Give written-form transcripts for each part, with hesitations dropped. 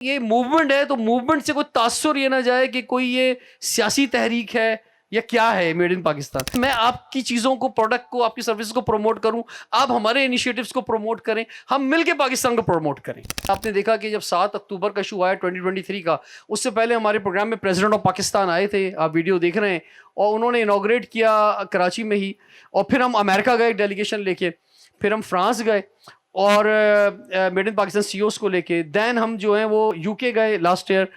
ये मूवमेंट है तो मूवमेंट से कोई तासुर ये ना जाए कि कोई ये सियासी तहरीक है या क्या है मेड इन पाकिस्तान। मैं आपकी चीज़ों को, प्रोडक्ट को, आपकी सर्विस को प्रमोट करूं, आप हमारे इनिशिएटिव्स को प्रमोट करें, हम मिलके पाकिस्तान को प्रमोट करें। आपने देखा कि जब 7 अक्टूबर का इशू आया 2023 का, उससे पहले हमारे प्रोग्राम में प्रेसिडेंट ऑफ पाकिस्तान आए थे, आप वीडियो देख रहे हैं, और उन्होंने इनॉग्रेट किया कराची में ही। और फिर हम अमेरिका गए डेलीगेशन लेके, फिर हम फ्रांस गए और मेड इन पाकिस्तान सीईओस को लेके। दैन हम जो हैं वो यूके गए लास्ट ईयर,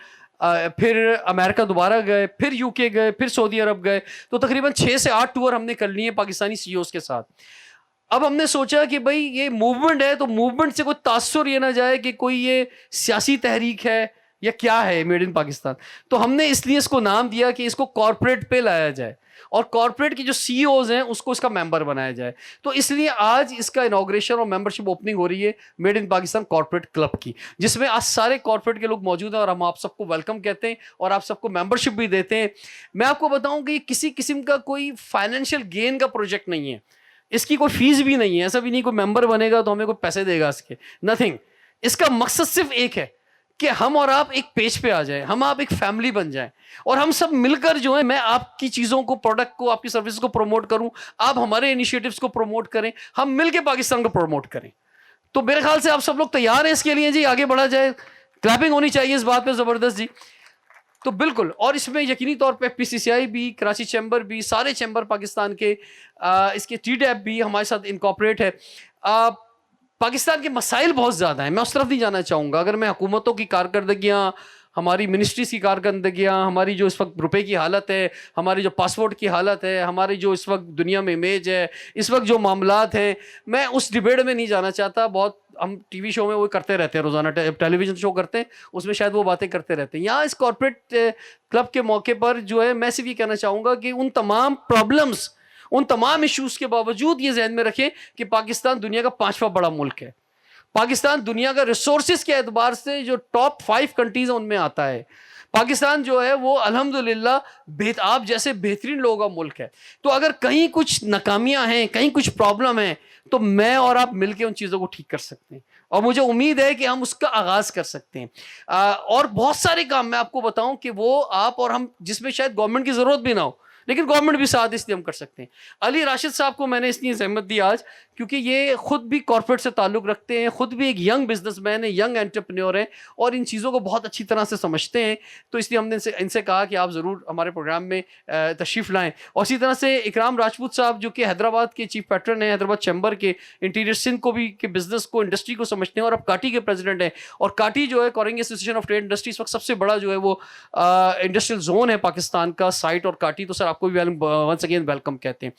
फिर अमेरिका दोबारा गए, फिर यूके गए, फिर सऊदी अरब गए। तो तकरीबन 6 से 8 टूर हमने कर लिए पाकिस्तानी सीईओस के साथ। अब हमने सोचा कि भाई ये मूवमेंट है तो मूवमेंट से कोई तासुर ये ना जाए कि कोई ये सियासी तहरीक है या क्या है मेड इन पाकिस्तान। तो हमने इसलिए इसको नाम दिया कि इसको कॉर्पोरेट पे लाया जाए और कॉर्पोरेट की जो सीईओज हैं उसको इसका मेंबर बनाया जाए। तो इसलिए आज इसका इनॉग्रेशन और मेंबरशिप ओपनिंग हो रही है made in Pakistan corporate club की, जिसमें आज सारे कॉर्पोरेट के लोग मौजूद हैं और हम आप सबको वेलकम कहते हैं और आप सबको मेंबरशिप भी देते हैं। मैं आपको बताऊं कि किसी किस्म का कोई फाइनेंशियल गेन का प्रोजेक्ट नहीं है, इसकी कोई फीस भी नहीं है। ऐसा भी नहीं कोई मेंबर बनेगा तो हमें कोई पैसे देगा इसके, नथिंग। इसका मकसद सिर्फ एक है कि हम और आप एक पेज पे आ जाए, हम आप एक फैमिली बन जाए और हम सब मिलकर जो है, मैं आपकी चीज़ों को, प्रोडक्ट को, आपकी सर्विस को प्रमोट करूं, आप हमारे इनिशिएटिव्स को प्रमोट करें, हम मिलके पाकिस्तान को प्रमोट करें। तो मेरे ख्याल से आप सब लोग तैयार हैं इसके लिए जी, आगे बढ़ा जाए। क्लैपिंग होनी चाहिए इस बात पे ज़बरदस्त जी। तो बिल्कुल, और इसमें यकीनी तौर पे पीसीसीआई भी, कराची चैम्बर भी, सारे चैम्बर पाकिस्तान के, इसके टीडैप भी हमारे साथ इनकॉर्पोरेट है। पाकिस्तान के मसाइल बहुत ज़्यादा हैं, मैं उस तरफ नहीं जाना चाहूँगा। अगर मैं हुकूमतों की कारकर्दगियाँ, हमारी मिनिस्ट्रीज़ की कारकर्दगियाँ, हमारी जो इस वक्त रुपए की हालत है, हमारी जो पासपोर्ट की हालत है, हमारी जो इस वक्त दुनिया में इमेज है, इस वक्त जो मामलात हैं, मैं उस डिबेट में नहीं जाना चाहता। बहुत हम टीवी शो में वो करते रहते हैं, रोज़ाना टेलीविज़न शो करते हैं, उसमें शायद वो बातें करते रहते हैं। यहाँ इस कॉर्पोरेट क्लब के मौके पर जो है, मैं सिर्फ ये कहना चाहूँगा कि उन तमाम प्रॉब्लम्स, उन तमाम इश्यूज़ के बावजूद ये जहन में रखें कि पाकिस्तान दुनिया का 5वां बड़ा मुल्क है। पाकिस्तान दुनिया का रिसोर्सेज के एतबार से जो टॉप 5 कंट्रीज है उनमें आता है। पाकिस्तान जो है वो अल्हम्दुलिल्लाह आप जैसे बेहतरीन लोगों का मुल्क है। तो अगर कहीं कुछ नाकामियां हैं, कहीं कुछ प्रॉब्लम है, तो मैं और आप मिलकर उन चीज़ों को ठीक कर सकते हैं और मुझे उम्मीद है कि हम उसका आगाज़ कर सकते हैं। और बहुत सारे काम मैं आपको बताऊं कि वो आप और हम, जिसमें शायद गवर्नमेंट की ज़रूरत भी ना हो, लेकिन गवर्नमेंट भी साथ इसलिए हम कर सकते हैं। अली राशिद साहब को मैंने इसलिए जहमत दी आज क्योंकि ये खुद भी कॉर्पोरेट से ताल्लुक़ रखते हैं, खुद भी एक यंग बिजनेसमैन है, यंग एंटरप्रेन्योर हैं और इन चीज़ों को बहुत अच्छी तरह से समझते हैं। तो इसलिए हमने इनसे कहा कि आप ज़रूर हमारे प्रोग्राम में तशरीफ़ लाएँ। और इसी तरह से इकराम राजपूत साहब जो कि हैदराबाद के चीफ पैट्रन हैं, हैदराबाद चैम्बर के, इंटीरियर सिंध को भी के बिज़नेस को, इंडस्ट्री को समझते हैं और अब काटी के प्रेसिडेंट हैं। और काटी जो है, Koring association of trade industry, इस वक्त सबसे बड़ा जो है वो इंडस्ट्रियल जोन है पाकिस्तान का, साइट और काटी। तो सर आपको भी वंस अगेन वेलकम कहते हैं।